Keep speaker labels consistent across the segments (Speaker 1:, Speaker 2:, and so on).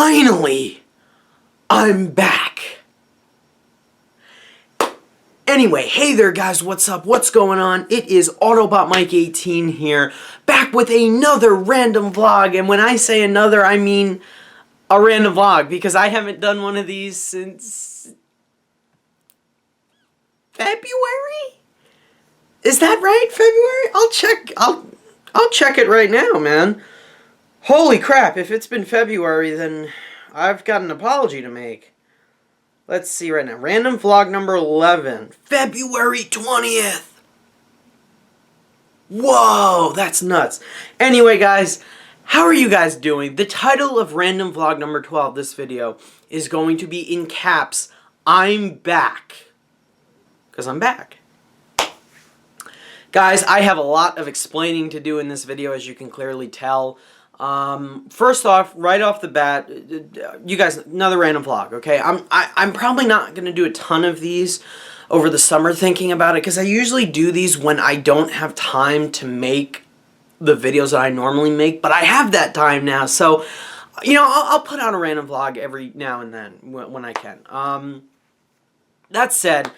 Speaker 1: Finally, I'm back. Anyway, hey there guys, what's up? What's going on? It is Autobot Mike 18 here, back with another random vlog. And when I say another, I mean a random vlog, because I haven't done one of these since February? Is that right? February? I'll check it right now, man. Holy crap, if it's been February, then I've got an apology to make. Let's see right now. Random vlog number 11. February 20th. Whoa, that's nuts. Anyway, guys, how are you guys doing? The title of random vlog number 12, this video, is going to be in caps, I'm back. Because I'm back. Guys, I have a lot of explaining to do in this video, as you can clearly tell. First off, right off the bat, you guys, another random vlog, okay? I'm probably not going to do a ton of these over the summer thinking about it, because I usually do these when I don't have time to make the videos that I normally make, but I have that time now, so, you know, I'll put out a random vlog every now and then when I can. That said,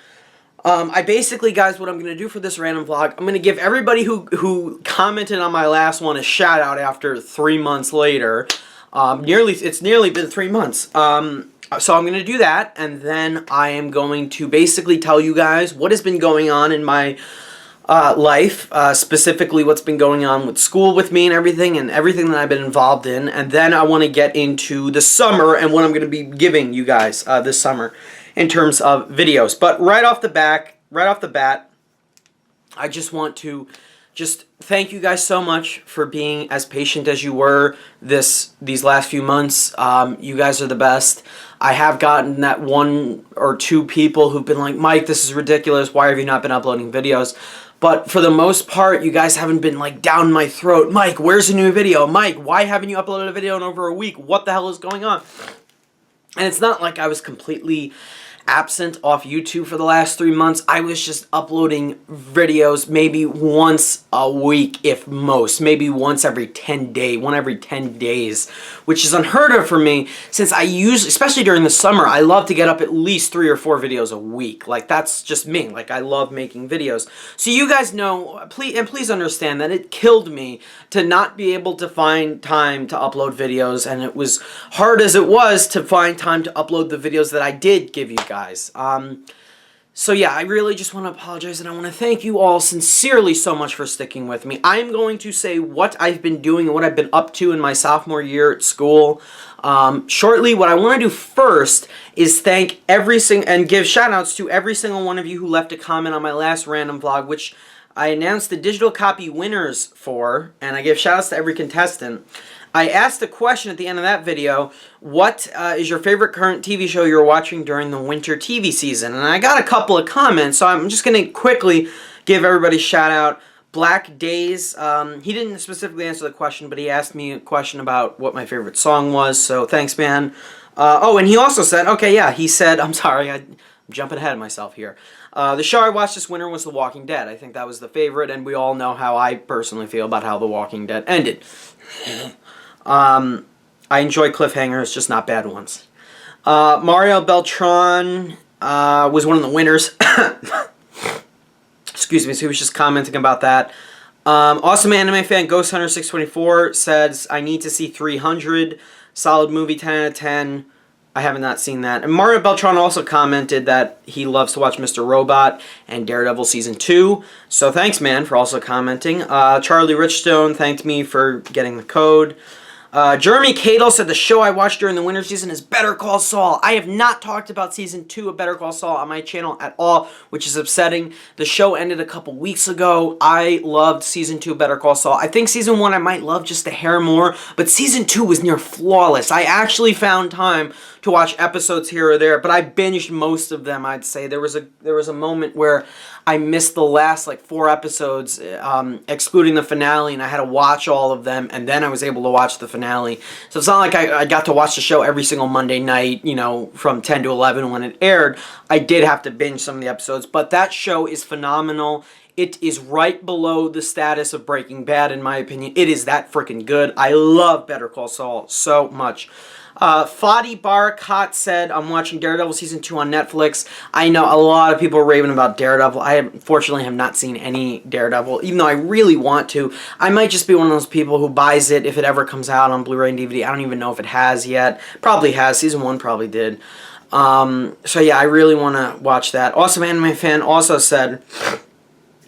Speaker 1: I basically, guys, what I'm going to do for this random vlog, I'm going to give everybody who commented on my last one a shout out after 3 months later. It's nearly been 3 months. So I'm going to do that, and then I am going to basically tell you guys what has been going on in my life, specifically what's been going on with school with me and everything that I've been involved in, and then I want to get into the summer and what I'm going to be giving you guys this summer in terms of videos. But right off the bat, I just want to thank you guys so much for being as patient as you were these last few months. You guys are the best. I have gotten that 1 or 2 people who've been like, Mike, this is ridiculous. Why have you not been uploading videos? But for the most part, you guys haven't been like down my throat. Mike, where's a new video? Mike, why haven't you uploaded a video in over a week? What the hell is going on? And it's not like I was completely absent off YouTube for the last 3 months. I was just uploading videos maybe once a week, if most. Maybe once every 10 days, which is unheard of for me, since I usually, especially during the summer, I love to get up at least 3 or 4 videos a week. Like, that's just me. Like, I love making videos. So you guys know, please understand that it killed me to not be able to find time to upload videos, and it was hard as it was to find time to upload the videos that I did give you guys. So yeah, I really just want to apologize, and I want to thank you all sincerely so much for sticking with me. I'm going to say what I've been doing and what I've been up to in my sophomore year at school shortly. What I want to do first is thank and give shout-outs to every single one of you who left a comment on my last random vlog, which I announced the digital copy winners for, and I give shout-outs to every contestant. I asked a question at the end of that video, what is your favorite current TV show you're watching during the winter TV season? And I got a couple of comments, so I'm just going to quickly give everybody a shout out. Black Days, he didn't specifically answer the question, but he asked me a question about what my favorite song was, so thanks, man. Oh, and he also said, okay, yeah, he said, I'm sorry, I'm jumping ahead of myself here. The show I watched this winter was The Walking Dead. I think that was the favorite, and we all know how I personally feel about how The Walking Dead ended. I enjoy cliffhangers, just not bad ones. Mario Beltran was one of the winners. Excuse me, so he was just commenting about that. Awesome anime fan Ghost Hunter 624 says, I need to see 300. Solid movie, 10 out of 10. I have not seen that. And Mario Beltran also commented that he loves to watch Mr. Robot and Daredevil Season 2. So thanks, man, for also commenting. Charlie Richstone thanked me for getting the code. Jeremy Cadle said the show I watched during the winter season is Better Call Saul. I have not talked about Season 2 of Better Call Saul on my channel at all, which is upsetting. The show ended a couple weeks ago. I loved Season 2 of Better Call Saul. I think Season 1 I might love just a hair more, but Season 2 was near flawless. I actually found time to watch episodes here or there, but I binged most of them, I'd say. There was a moment where I missed the last, like, 4 episodes, excluding the finale, and I had to watch all of them, and then I was able to watch the finale. So it's not like I got to watch the show every single Monday night, you know, from 10 to 11 when it aired. I did have to binge some of the episodes, but that show is phenomenal. It is right below the status of Breaking Bad, in my opinion. It is that freaking good. I love Better Call Saul so much. Fadi Barakat said, I'm watching Daredevil Season 2 on Netflix. I know a lot of people are raving about Daredevil. I unfortunately have not seen any Daredevil, even though I really want to. I might just be one of those people who buys it if it ever comes out on Blu-ray and DVD. I don't even know if it has yet. Probably has. Season 1 probably did. So yeah, I really want to watch that. Awesome Anime Fan also said,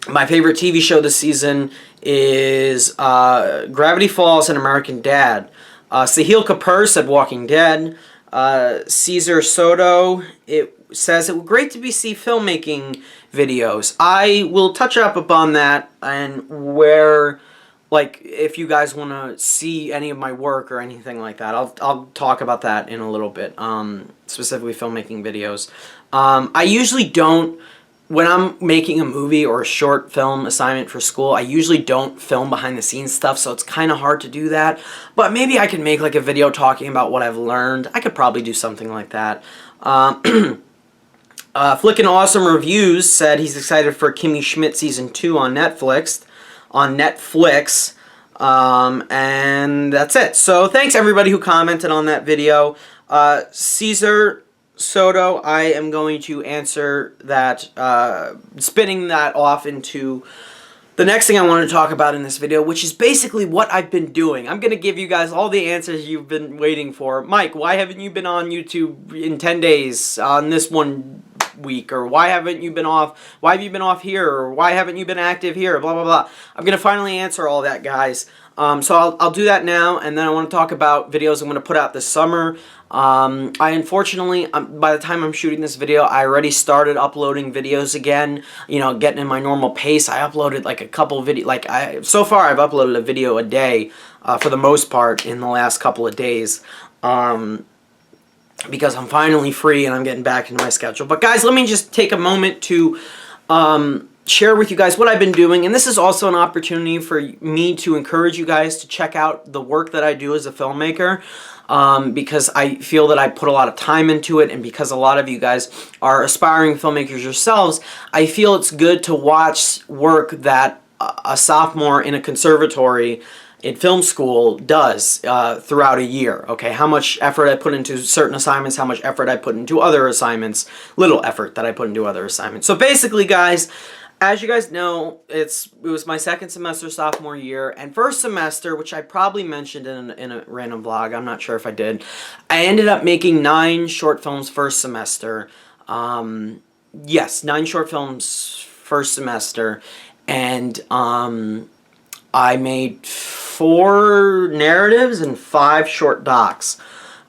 Speaker 1: my favorite TV show this season is Gravity Falls and American Dad. Sahil Kapoor said Walking Dead. Caesar Soto, it says it was great to see filmmaking videos. I will touch up upon that and where, like, if you guys want to see any of my work or anything like that, I'll talk about that in a little bit. Specifically filmmaking videos. I usually don't. When I'm making a movie or a short film assignment for school, I usually don't film behind the scenes stuff, so it's kind of hard to do that. But maybe I could make like a video talking about what I've learned. I could probably do something like that. Flickin' Awesome Reviews said he's excited for Kimmy Schmidt Season 2 on Netflix. And that's it. So thanks everybody who commented on that video. Caesar Soto, I am going to answer that, spinning that off into the next thing I want to talk about in this video, which is basically what I've been doing. I'm going to give you guys all the answers you've been waiting for. Mike, why haven't you been on YouTube in 10 days on this one week? Or why haven't you been off? Why have you been off here? Or why haven't you been active here? Blah, blah, blah. I'm going to finally answer all that, guys. So I'll do that now, and then I want to talk about videos I'm going to put out this summer. I unfortunately, by the time I'm shooting this video, I already started uploading videos again, you know, getting in my normal pace. I uploaded like a couple videos, so far I've uploaded a video a day, for the most part in the last couple of days, because I'm finally free and I'm getting back into my schedule. But guys, let me just take a moment to, share with you guys what I've been doing, and this is also an opportunity for me to encourage you guys to check out the work that I do as a filmmaker, because I feel that I put a lot of time into it, and because a lot of you guys are aspiring filmmakers yourselves, I feel it's good to watch work that a sophomore in a conservatory in film school does throughout a year. Okay, how much effort I put into certain assignments, how much effort I put into other assignments, little effort that I put into other assignments. So basically, guys, as you guys know, it was my second semester sophomore year, and first semester, which I probably mentioned in a random vlog, I'm not sure if I did, I ended up making 9 short films first semester. Yes, 9 short films first semester, and I made 4 narratives and 5 short docs.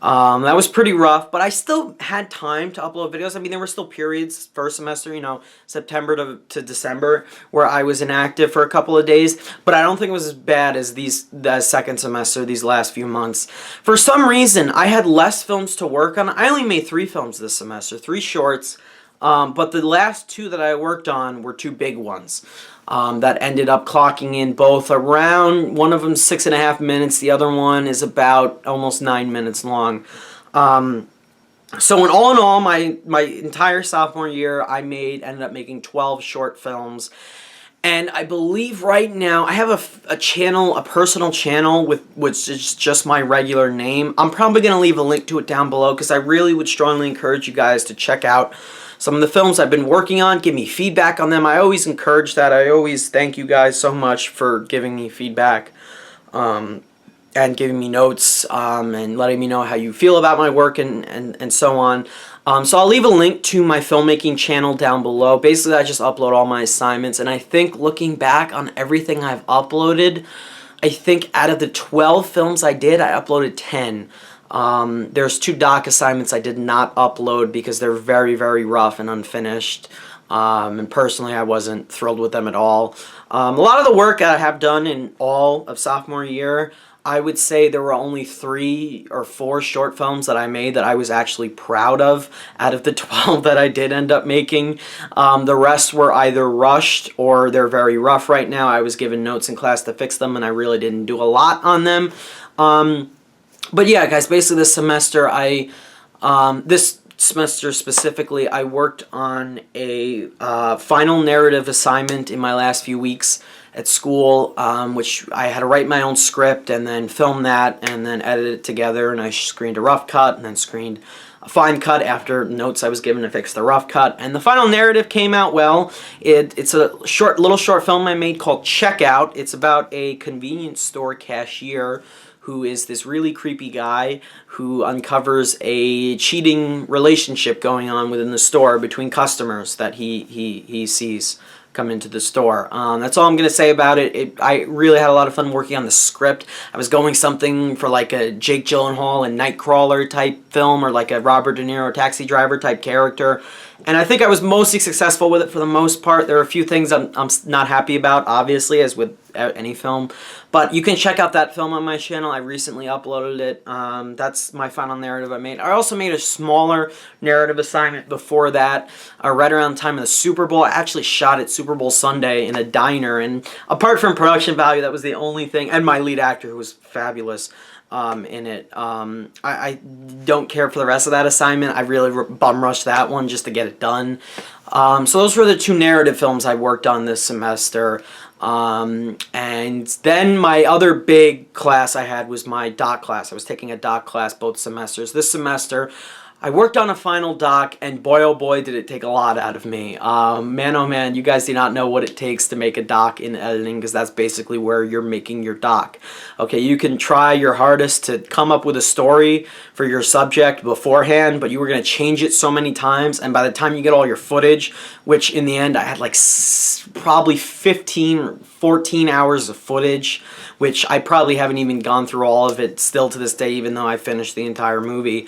Speaker 1: That was pretty rough, but I still had time to upload videos. I mean, there were still periods first semester, you know, September to December, where I was inactive for a couple of days, but I don't think it was as bad as the second semester, these last few months. For some reason, I had less films to work on. I only made 3 films this semester, 3 shorts, but the last 2 that I worked on were 2 big ones. That ended up clocking in both around, one of them 6.5 minutes, the other one is about almost 9 minutes long. So in all, my entire sophomore year, I ended up making 12 short films. And I believe right now, I have a channel, a personal channel, which is just my regular name. I'm probably going to leave a link to it down below, because I really would strongly encourage you guys to check out some of the films I've been working on. Give me feedback on them. I always encourage that. I always thank you guys so much for giving me feedback, and giving me notes, and letting me know how you feel about my work, and so on. So I'll leave a link to my filmmaking channel down below. Basically, I just upload all my assignments, and I think looking back on everything I've uploaded, I think out of the 12 films I did, I uploaded 10. There's 2 doc assignments I did not upload because they're very, very rough and unfinished. And personally, I wasn't thrilled with them at all. A lot of the work that I have done in all of sophomore year, I would say there were only 3 or 4 short films that I made that I was actually proud of out of the 12 that I did end up making. The rest were either rushed or they're very rough right now. I was given notes in class to fix them, and I really didn't do a lot on them. But yeah, guys, basically this semester, this semester specifically, I worked on a final narrative assignment in my last few weeks, at school, which I had to write my own script and then film that and then edit it together, and I screened a rough cut and then screened a fine cut after notes I was given to fix the rough cut, and the final narrative came out well. It's a little short film I made called Checkout. It's about a convenience store cashier who is this really creepy guy who uncovers a cheating relationship going on within the store between customers that he sees come into the store. That's all I'm going to say about it. I really had a lot of fun working on the script. I was going something for like a Jake Gyllenhaal and Nightcrawler type film, or like a Robert De Niro Taxi Driver type character. And I think I was mostly successful with it for the most part. There are a few things I'm not happy about, obviously, as with any film. But you can check out that film on my channel. I recently uploaded it. That's my final narrative I made. I also made a smaller narrative assignment before that, right around the time of the Super Bowl. I actually shot it Super Bowl Sunday in a diner. And apart from production value, that was the only thing. And my lead actor, who was fabulous in it. I don't care for the rest of that assignment. I really bum rushed that one just to get it done. So those were the two narrative films I worked on this semester. And then my other big class I had was my doc class. I was taking a doc class both semesters. This semester I worked on a final doc, and boy oh boy did it take a lot out of me. Man oh man, you guys do not know what it takes to make a doc in editing, because that's basically where you're making your doc. Okay, you can try your hardest to come up with a story for your subject beforehand, but you were going to change it so many times, and by the time you get all your footage, which in the end I had like probably 15, 14 hours of footage, which I probably haven't even gone through all of it still to this day, even though I finished the entire movie.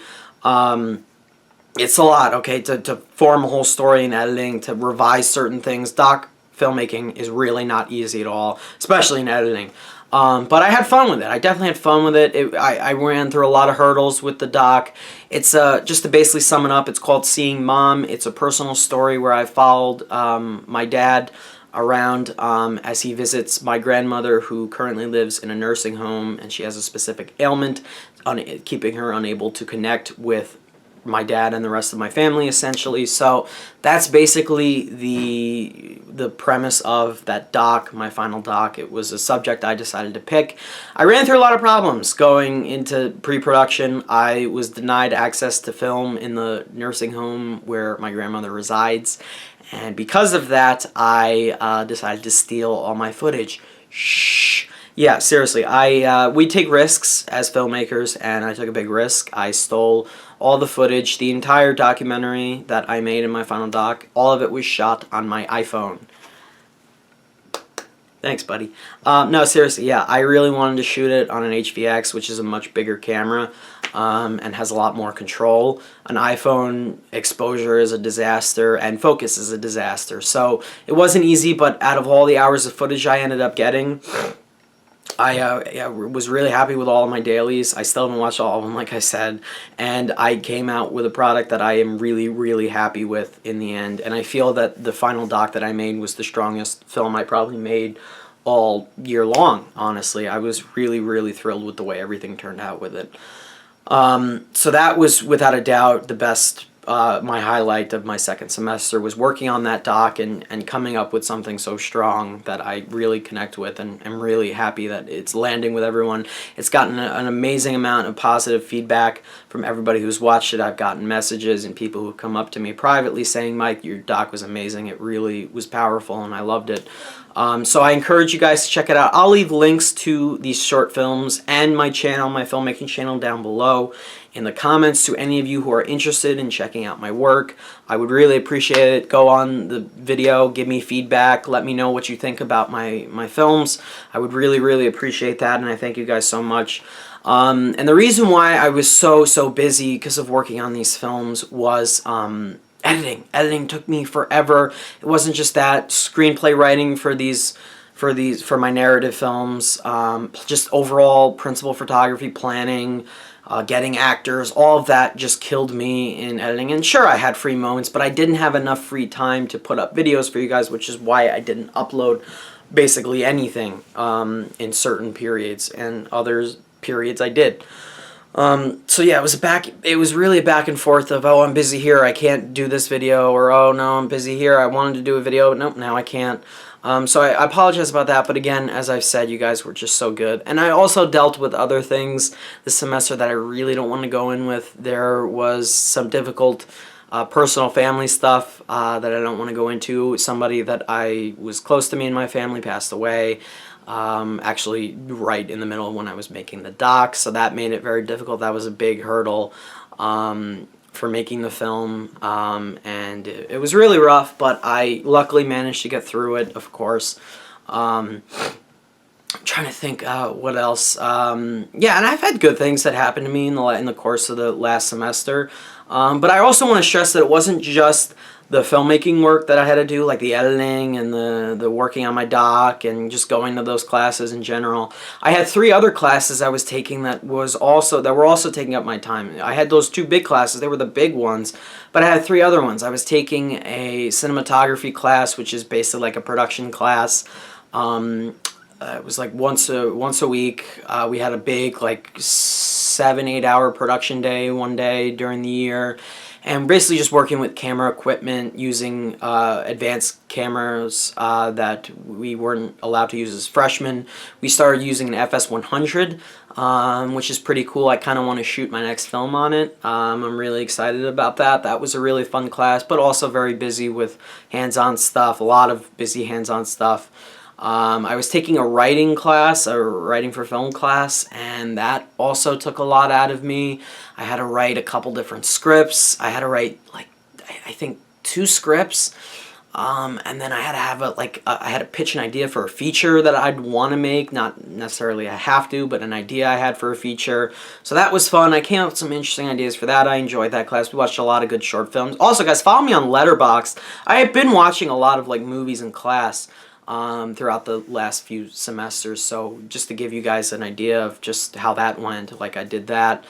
Speaker 1: It's a lot, okay, to form a whole story in editing, to revise certain things. Doc filmmaking is really not easy at all, especially in editing. But I had fun with it. I definitely had fun with it. I ran through a lot of hurdles with the doc. It's just to basically sum it up, it's called Seeing Mom. It's a personal story where I followed my dad around as he visits my grandmother, who currently lives in a nursing home, and she has a specific ailment keeping her unable to connect with my dad and the rest of my family, essentially. So that's basically the premise of that doc, my final doc. It was a subject I decided to pick. I ran through a lot of problems going into pre-production. I was denied access to film in the nursing home where my grandmother resides, and because of that, I decided to steal all my footage. Shh. Yeah, seriously, we take risks as filmmakers, and I took a big risk. I stole all the footage. The entire documentary that I made in my final doc, all of it was shot on my iPhone. Thanks, buddy. No, seriously, yeah, I really wanted to shoot it on an HVX, which is a much bigger camera, and has a lot more control. An iPhone exposure is a disaster, and focus is a disaster. So it wasn't easy, but out of all the hours of footage I ended up getting, I was really happy with all of my dailies. I still haven't watched all of them, like I said, and I came out with a product that I am really, really happy with in the end, and I feel that the final doc that I made was the strongest film I probably made all year long, honestly. I was really, really thrilled with the way everything turned out with it. So that was, without a doubt, the best. My highlight of my second semester was working on that doc and coming up with something so strong that I really connect with, and I'm really happy that it's landing with everyone. It's gotten an amazing amount of positive feedback from everybody who's watched it. I've gotten messages and people who come up to me privately saying, Mike, your doc was amazing. It really was powerful and I loved it. So I encourage you guys to check it out. I'll leave links to these short films and my channel, my filmmaking channel, down below in the comments to any of you who are interested in checking out my work. I would really appreciate it. Go on the video, give me feedback, let me know what you think about my films. I would really, really appreciate that, and I thank you guys so much. And the reason why I was so busy because of working on these films was editing. Editing took me forever. It wasn't just that. Screenplay writing for my narrative films, just overall principal photography, planning, getting actors, all of that just killed me in editing. And sure, I had free moments, but I didn't have enough free time to put up videos for you guys, which is why I didn't upload basically anything in certain periods, and others periods I did. So yeah, it was really a back and forth of, oh, I'm busy here, I can't do this video, or oh no, I'm busy here, I wanted to do a video, nope, now I can't. So I apologize about that, but again, as I've said, you guys were just so good. And I also dealt with other things this semester that I really don't want to go in with. There was some difficult personal family stuff that I don't want to go into. Somebody that I was close to me and my family passed away, actually right in the middle of when I was making the doc, so that made it very difficult. That was a big hurdle for making the film, and it was really rough, but I luckily managed to get through it, of course. I'm trying to think what else. Yeah, and I've had good things that happened to me in the course of the last semester. But I also want to stress that it wasn't just the filmmaking work that I had to do, like the editing and the working on my doc and just going to those classes in general. I had 3 other classes I was taking that were also taking up my time. I had those 2 big classes; they were the big ones. But I had 3 other ones. I was taking a cinematography class, which is basically like a production class. It was like once a week. We had a big 7-8 hour production day one day during the year, and basically just working with camera equipment, using advanced cameras that we weren't allowed to use as freshmen. We started using an FS100, which is pretty cool. I kind of want to shoot my next film on it. I'm really excited about that. That was a really fun class, but also very busy with hands-on stuff, a lot of busy hands-on stuff. I was taking a writing class, a writing for film class, and that also took a lot out of me. I had to write a couple different scripts. I had to write, I think 2 scripts, and then I had to have I had to pitch an idea for a feature that I'd want to make, not necessarily I have to, but an idea I had for a feature. So that was fun. I came up with some interesting ideas for that. I enjoyed that class. We watched a lot of good short films. Also, guys, follow me on Letterboxd. I have been watching a lot of movies in class throughout the last few semesters, so just to give you guys an idea of just how that went, I did that.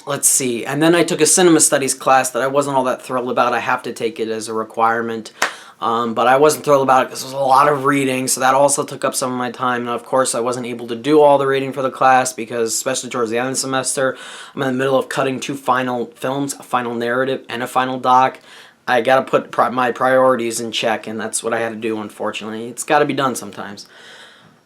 Speaker 1: Let's see, and then I took a cinema studies class that I wasn't all that thrilled about. I have to take it as a requirement, but I wasn't thrilled about it because there was a lot of reading, so that also took up some of my time. And of course I wasn't able to do all the reading for the class because, especially towards the end of the semester, I'm in the middle of cutting 2 final films, a final narrative and a final doc. I gotta put my priorities in check, and that's what I had to do, unfortunately. It's gotta be done sometimes.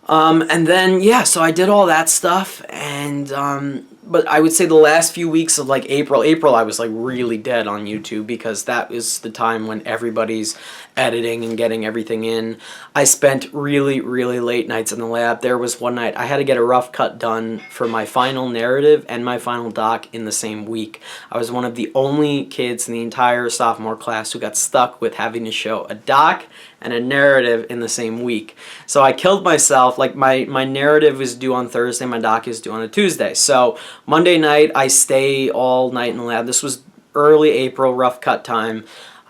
Speaker 1: And then, yeah, so I did all that stuff, and but I would say the last few weeks of April I was really dead on YouTube, because that is the time when everybody's editing and getting everything in. I spent really late nights in the lab. There was one night I had to get a rough cut done for my final narrative and my final doc in the same week. I was one of the only kids in the entire sophomore class who got stuck with having to show a doc and a narrative in the same week. So I killed myself. My narrative is due on Thursday, my doc is due on a Tuesday. So Monday night I stay all night in the lab. This was early April, rough cut time.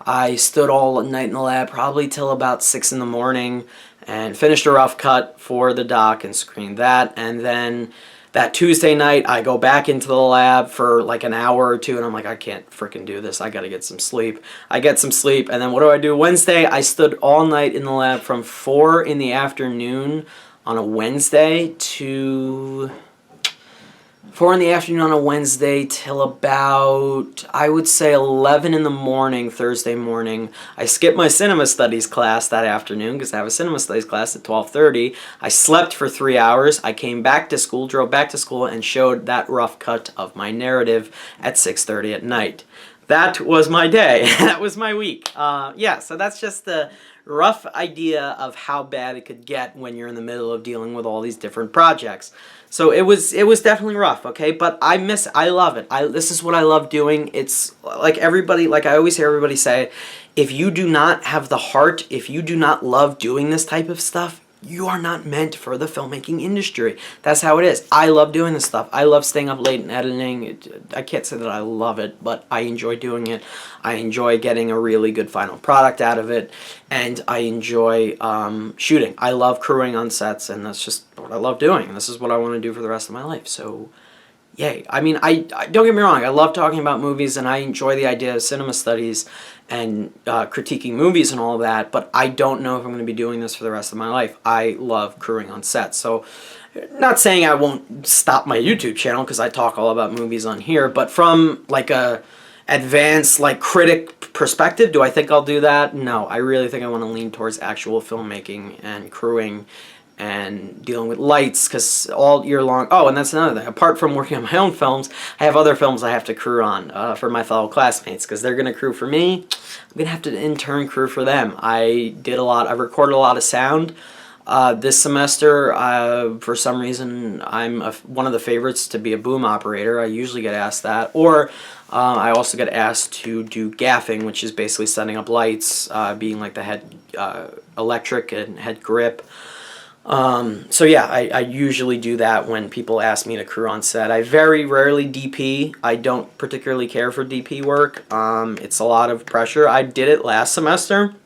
Speaker 1: I stood all night in the lab, probably till about 6 in the morning, and finished a rough cut for the doc and screened that. And then that Tuesday night, I go back into the lab for an hour or 2, and I'm like, I can't freaking do this. I gotta get some sleep. I get some sleep, and then what do? Wednesday, I stood all night in the lab from 4 in the afternoon on a Wednesday to 4 in the afternoon on a Wednesday till about, I would say, 11 in the morning Thursday morning. I skipped my cinema studies class that afternoon because I have a cinema studies class at 12:30. I slept for 3 hours. I came back to school, drove back to school, and showed that rough cut of my narrative at 6:30 at night. That was my day. That was my week. Yeah, so that's just the rough idea of how bad it could get when you're in the middle of dealing with all these different projects. So it was definitely rough, okay? But I love it. This is what I love doing. It's everybody, I always hear everybody say, if you do not have the heart, if you do not love doing this type of stuff, you are not meant for the filmmaking industry. That's how it is. I love doing this stuff. I love staying up late and editing. I can't say that I love it, but I enjoy doing it. I enjoy getting a really good final product out of it, and I enjoy shooting. I love crewing on sets, and that's just what I love doing. This is what I want to do for the rest of my life, so yay. I mean, I don't get me wrong, I love talking about movies, and I enjoy the idea of cinema studies and critiquing movies and all of that, but I don't know if I'm going to be doing this for the rest of my life. I love crewing on sets, so not saying I won't stop my YouTube channel because I talk all about movies on here, but from advanced like critic perspective. Do I think I'll do that? No, I really think I want to lean towards actual filmmaking and crewing and dealing with lights, because all year long, oh, and that's another thing, apart from working on my own films, I have other films I have to crew on for my fellow classmates, because they're going to crew for me. I'm going to have to intern crew for them. I recorded a lot of sound this semester. For some reason, I'm one of the favorites to be a boom operator. I usually get asked that, or I also get asked to do gaffing, which is basically setting up lights, being like the head electric and head grip. So yeah, I usually do that when people ask me to crew on set. I very rarely DP. I don't particularly care for DP work. It's a lot of pressure. I did it last semester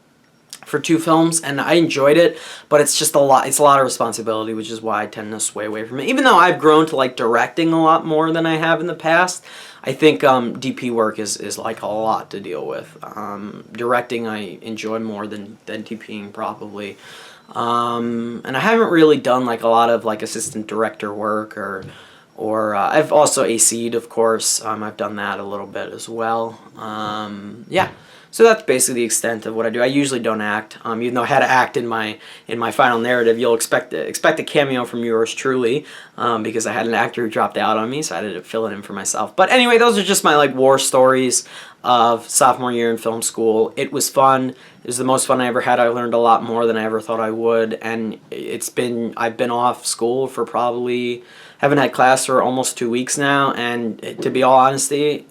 Speaker 1: for 2 films, and I enjoyed it, but it's just a lot. It's a lot of responsibility, which is why I tend to sway away from it. Even though I've grown to like directing a lot more than I have in the past, I think DP work is like a lot to deal with. Directing I enjoy more than DPing probably. And I haven't really done like a lot of like assistant director work, or I've also AC'd, of course. I've done that a little bit as well. Yeah. So that's basically the extent of what I do. I usually don't act, even though I had to act in my final narrative. You'll expect a cameo from yours truly, because I had an actor who dropped out on me, so I had to fill it in for myself. But anyway, those are just my like war stories of sophomore year in film school. It was fun. It was the most fun I ever had. I learned a lot more than I ever thought I would, and I've been off school for probably, haven't had class for almost 2 weeks now, and in all honesty,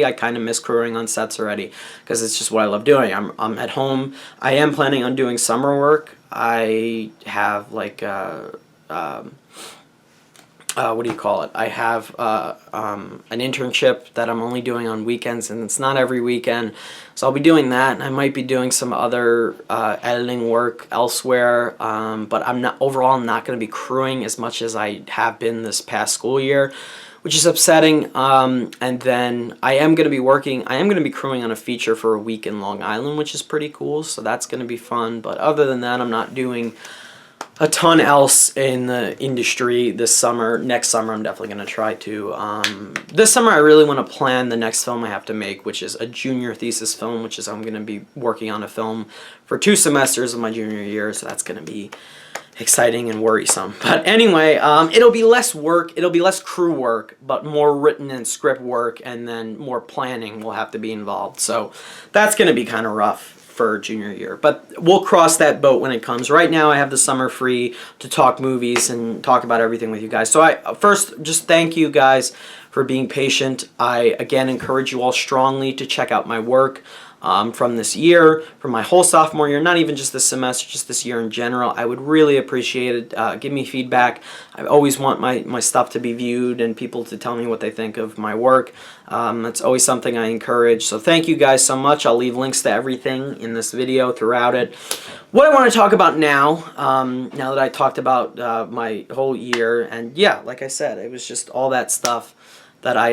Speaker 1: I kind of miss crewing on sets already, because it's just what I love doing. I'm at home. I am planning on doing summer work. I have like what do you call it? I have an internship that I'm only doing on weekends, and it's not every weekend. So I'll be doing that, and I might be doing some other editing work elsewhere. But I'm not going to be crewing as much as I have been this past school year, which is upsetting. And then I am going to be crewing on a feature for a week in Long Island, which is pretty cool. So that's going to be fun. But other than that, I'm not doing a ton else in the industry this summer. Next summer, I'm definitely going to try to. This summer, I really want to plan the next film I have to make, which is a junior thesis film, which is I'm going to be working on a film for 2 semesters of my junior year, so that's going to be exciting and worrisome. But anyway, it'll be less work, it'll be less crew work, but more written and script work, and then more planning will have to be involved. So that's going to be kind of rough for junior year, but we'll cross that boat when it comes. Right now I have the summer free to talk movies and talk about everything with you guys. So I first just thank you guys for being patient. I again encourage you all strongly to check out my work from this year, from my whole sophomore year, not even just this semester, just this year in general. I would really appreciate it. Give me feedback. I always want my stuff to be viewed and people to tell me what they think of my work. That's always something I encourage. So thank you guys so much. I'll leave links to everything in this video throughout it. What I want to talk about now, now that I talked about my whole year, and yeah, like I said, it was just all that stuff that I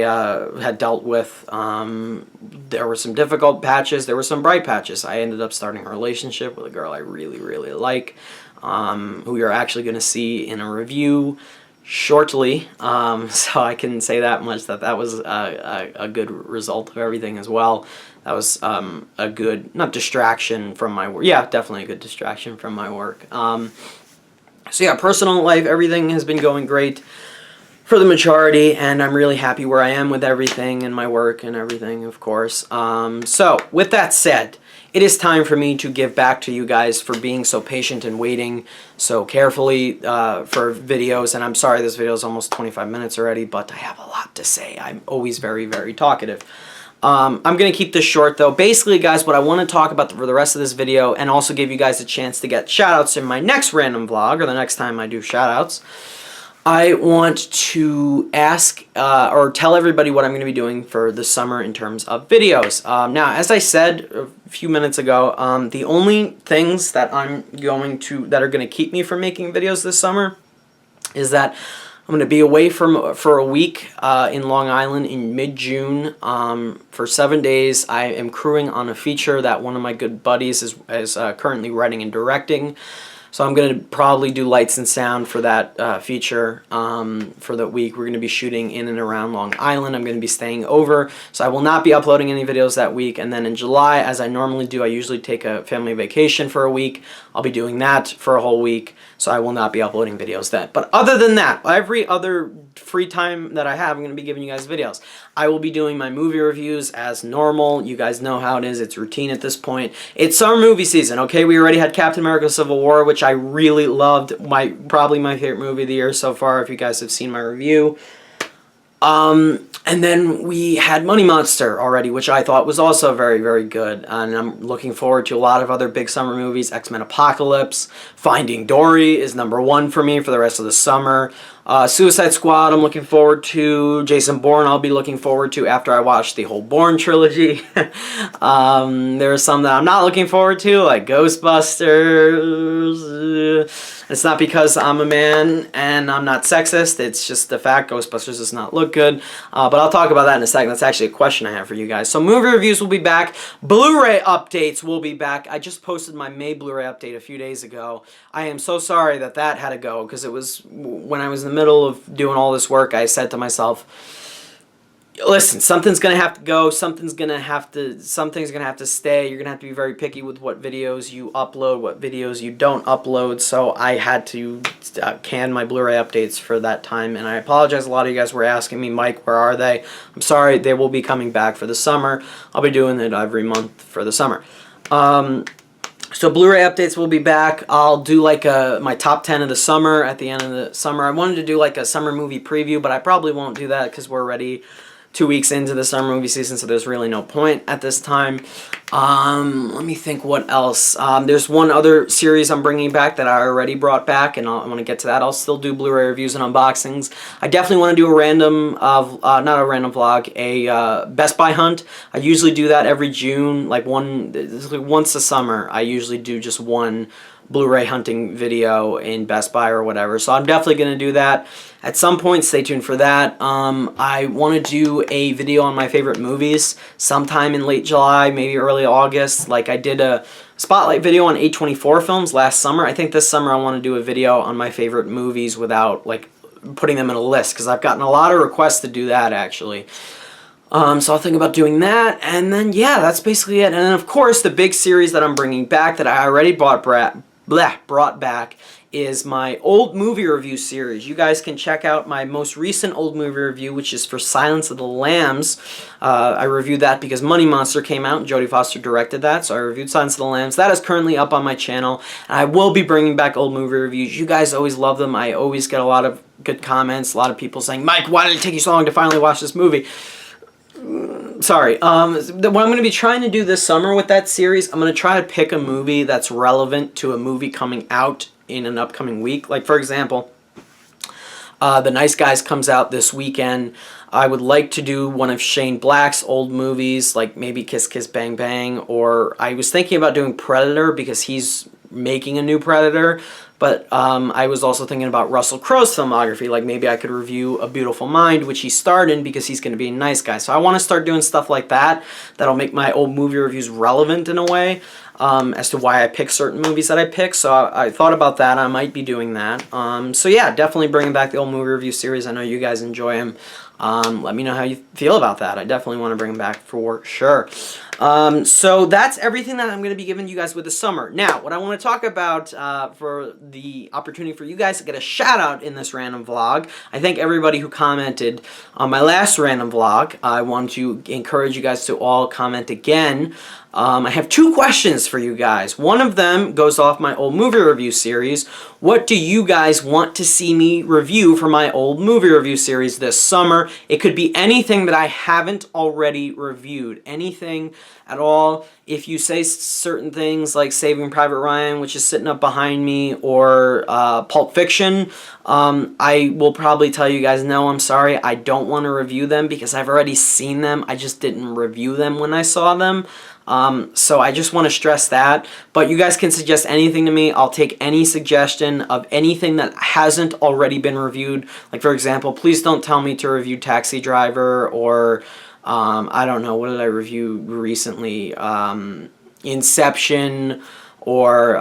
Speaker 1: had dealt with. There were some difficult patches. There were some bright patches. I ended up starting a relationship with a girl I really, really like, who you're actually going to see in a review shortly. So I can say that much, that was a good result of everything as well. That was a good, not distraction from my work. Yeah, definitely a good distraction from my work. So yeah, personal life, everything has been going great for the majority, and I'm really happy where I am with everything and my work and everything, of course. So with that said, it is time for me to give back to you guys for being so patient and waiting so carefully for videos. And I'm sorry this video is almost 25 minutes already, but I have a lot to say. I'm always very, very talkative. I'm going to keep this short though. Basically, guys, what I want to talk about for the rest of this video, and also give you guys a chance to get shoutouts in my next random vlog, or the next time I do shoutouts, I want to ask or tell everybody what I'm going to be doing for the summer in terms of videos. Now, as I said a few minutes ago, the only things that that are going to keep me from making videos this summer is that I'm going to be away for a week in Long Island in mid-June for 7 days. I am crewing on a feature that one of my good buddies is currently writing and directing. So I'm going to probably do lights and sound for that feature for the week. We're going to be shooting in and around Long Island. I'm going to be staying over, so I will not be uploading any videos that week. And then in July, as I normally do, I usually take a family vacation for a week. I'll be doing that for a whole week, so I will not be uploading videos then. But other than that, every other free time that I have, I'm going to be giving you guys videos. I will be doing my movie reviews as normal. You guys know how it is. It's routine at this point. It's summer movie season, okay? We already had Captain America Civil War, which I really loved. Probably my favorite movie of the year so far, if you guys have seen my review. And then we had Money Monster already, which I thought was also very, very good. And I'm looking forward to a lot of other big summer movies. X-Men Apocalypse, Finding Dory is #1 for me for the rest of the summer. Suicide Squad I'm looking forward to. Jason Bourne I'll be looking forward to after I watch the whole Bourne trilogy. There are some that I'm not looking forward to, like Ghostbusters. It's not because I'm a man and I'm not sexist. It's just the fact Ghostbusters does not look good. But I'll talk about that in a second. That's actually a question I have for you guys. So movie reviews will be back. Blu-ray updates will be back. I just posted my May Blu-ray update a few days ago. I am so sorry that that had to go, because it was when I was in the middle of doing all this work, I said to myself, listen, something's gonna have to go, something's gonna have to stay. You're gonna have to be very picky with what videos you upload, what videos you don't upload. So I had to can my Blu-ray updates for that time, and I apologize. A lot of you guys were asking me, Mike, where are they? I'm sorry. They will be coming back for the summer. I'll be doing it every month for the summer. So Blu-ray updates will be back. I'll do like my top 10 of the summer at the end of the summer. I wanted to do like a summer movie preview, but I probably won't do that because we're already 2 weeks into the summer movie season, so there's really no point at this time. Let me think what else. There's one other series I'm bringing back that I already brought back, and I want to get to that. I'll still do Blu-ray reviews and unboxings. I definitely want to do a random, not a random vlog, a Best Buy hunt. I usually do that every June, like once a summer. I usually do just one Blu-ray hunting video in Best Buy or whatever. So I'm definitely going to do that at some point. Stay tuned for that. I want to do a video on my favorite movies sometime in late July, maybe early August. Like I did a spotlight video on A24 films last summer. I think this summer I want to do a video on my favorite movies without like putting them in a list, because I've gotten a lot of requests to do that actually. So I'll think about doing that, and then yeah, that's basically it. And then of course the big series that I'm bringing back that I already brought back is my old movie review series. You guys can check out my most recent old movie review, which is for Silence of the Lambs. I reviewed that because Money Monster came out and Jodie Foster directed that, so I reviewed Silence of the Lambs. That is currently up on my channel, and I will be bringing back old movie reviews. You guys always love them. I always get a lot of good comments, a lot of people saying, Mike, why did it take you so long to finally watch this movie? Sorry. What I'm going to be trying to do this summer with that series, I'm going to try to pick a movie that's relevant to a movie coming out in an upcoming week. Like, for example, The Nice Guys comes out this weekend. I would like to do one of Shane Black's old movies, like maybe Kiss Kiss Bang Bang, or I was thinking about doing Predator because he's making a new Predator. But I was also thinking about Russell Crowe's filmography. Like maybe I could review A Beautiful Mind, which he starred in, because he's going to be a nice guy. So I want to start doing stuff like that that'll make my old movie reviews relevant in a way as to why I pick certain movies that I pick. So I thought about that. I might be doing that. So yeah, definitely bringing back the old movie review series. I know you guys enjoy them. Let me know how you feel about that. I definitely want to bring them back for sure. So that's everything that I'm going to be giving you guys with the summer. Now, what I want to talk about for the opportunity for you guys to get a shout out in this random vlog. I thank everybody who commented on my last random vlog. I want to encourage you guys to all comment again. I have 2 questions for you guys. One of them goes off my old movie review series. What do you guys want to see me review for my old movie review series this summer? It could be anything that I haven't already reviewed. Anything at all. If you say certain things like Saving Private Ryan, which is sitting up behind me, or Pulp Fiction, I will probably tell you guys, no, I'm sorry, I don't want to review them because I've already seen them. I just didn't review them when I saw them. So I just want to stress that. But you guys can suggest anything to me. I'll take any suggestion of anything that hasn't already been reviewed. Like, for example, please don't tell me to review Taxi Driver, or I don't know, what did I review recently? Inception, or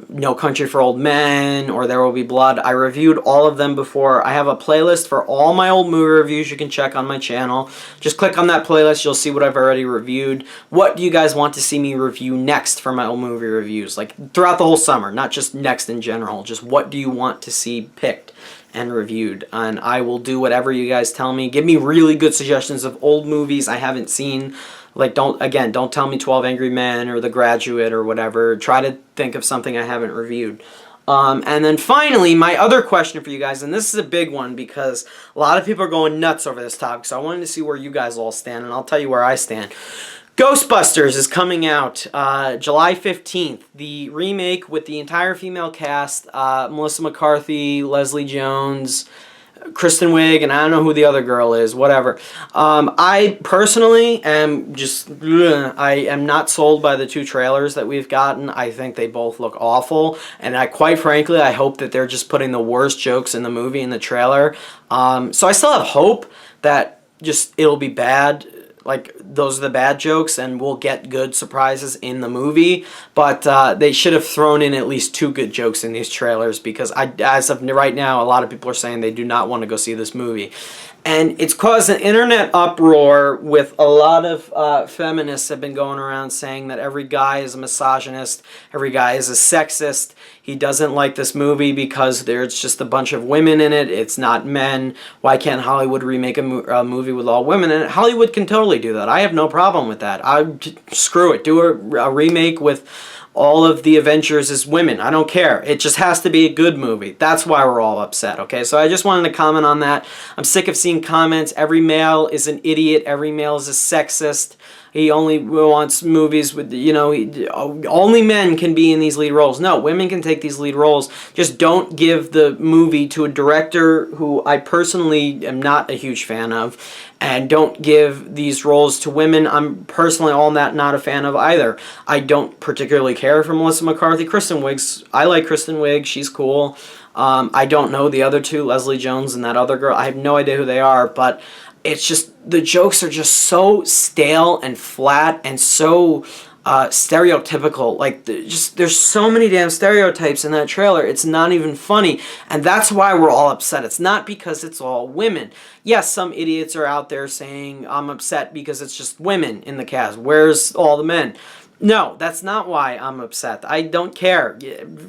Speaker 1: No Country for Old Men, or There Will Be Blood. I reviewed all of them before. I have a playlist for all my old movie reviews you can check on my channel. Just click on that playlist, you'll see what I've already reviewed. What do you guys want to see me review next for my old movie reviews? Like throughout the whole summer, not just next in general. Just what do you want to see picked and reviewed? And I will do whatever you guys tell me. Give me really good suggestions of old movies I haven't seen. Like, don't tell me 12 Angry Men or The Graduate or whatever. Try to think of something I haven't reviewed. And then finally, my other question for you guys, and this is a big one because a lot of people are going nuts over this topic, so I wanted to see where you guys all stand, and I'll tell you where I stand. Ghostbusters is coming out July 15th. The remake with the entire female cast, Melissa McCarthy, Leslie Jones, Kristen Wiig, and I don't know who the other girl is, whatever. I personally am I am not sold by the two trailers that we've gotten. I think they both look awful, and quite frankly, I hope that they're just putting the worst jokes in the movie in the trailer. So I still have hope that it'll be bad. Like, those are the bad jokes, and we'll get good surprises in the movie. But they should have thrown in at least 2 good jokes in these trailers, because as of right now, a lot of people are saying they do not want to go see this movie. And it's caused an internet uproar with a lot of feminists have been going around saying that every guy is a misogynist, every guy is a sexist. He doesn't like this movie because there's just a bunch of women in it. It's not men. Why can't Hollywood remake a movie with all women in it? Hollywood can totally do that. I have no problem with that. Screw it. Do a remake with all of the Avengers as women. I don't care. It just has to be a good movie. That's why we're all upset, okay? So I just wanted to comment on that. I'm sick of seeing comments. Every male is an idiot. Every male is a sexist. He only wants movies with, only men can be in these lead roles. No, women can take these lead roles. Just don't give the movie to a director who I personally am not a huge fan of. And don't give these roles to women. I'm personally not a fan of either. I don't particularly care for Melissa McCarthy. Kristen Wiig, I like Kristen Wiig. She's cool. I don't know the other two, Leslie Jones and that other girl. I have no idea who they are, but it's just, the jokes are just so stale and flat and so stereotypical. Like, there's so many damn stereotypes in that trailer. It's not even funny, and that's why we're all upset. It's not because it's all women. Yes, some idiots are out there saying I'm upset because it's just women in the cast. Where's all the men? No, that's not why I'm upset. I don't care.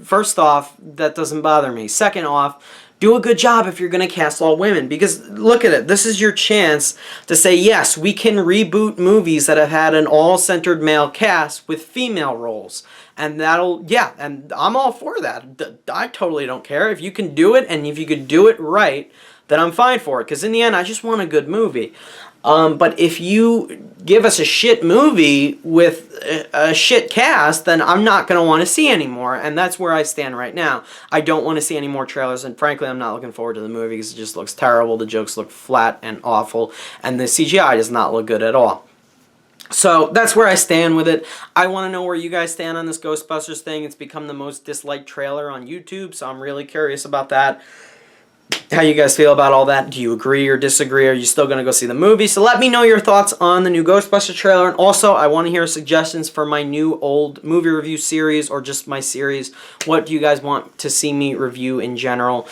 Speaker 1: First off, that doesn't bother me. Second off, do a good job if you're going to cast all women, because look at it. This is your chance to say, yes, we can reboot movies that have had an all-centered male cast with female roles. And and I'm all for that. I totally don't care. If you can do it, and if you could do it right, then I'm fine for it. Because in the end, I just want a good movie. But if you give us a shit movie with a shit cast, then I'm not going to want to see anymore. And that's where I stand right now. I don't want to see any more trailers. And frankly, I'm not looking forward to the movie because it just looks terrible. The jokes look flat and awful. And the CGI does not look good at all. So that's where I stand with it. I want to know where you guys stand on this Ghostbusters thing. It's become the most disliked trailer on YouTube. So I'm really curious about that. How you guys feel about all that? Do you agree or disagree? Are you still going to go see the movie? So let me know your thoughts on the new Ghostbusters trailer. And also, I want to hear suggestions for my new old movie review series or just my series. What do you guys want to see me review in general?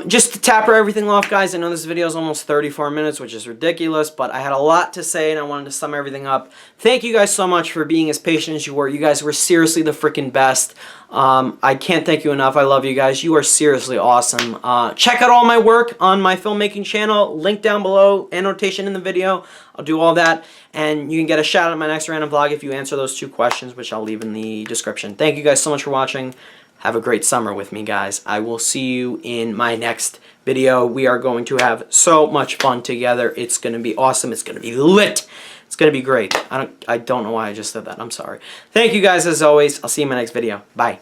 Speaker 1: Just to tapper everything off, guys, I know this video is almost 34 minutes, which is ridiculous, but I had a lot to say and I wanted to sum everything up. Thank you guys so much for being as patient as you were. You guys were seriously the freaking best. I can't thank you enough. I love you guys. You are seriously awesome. Check out all my work on my filmmaking channel. Link down below, annotation in the video. I'll do all that. And you can get a shout out in my next random vlog if you answer those 2 questions, which I'll leave in the description. Thank you guys so much for watching. Have a great summer with me, guys. I will see you in my next video. We are going to have so much fun together. It's going to be awesome. It's going to be lit. It's going to be great. I don't know why I just said that. I'm sorry. Thank you guys as always. I'll see you in my next video. Bye.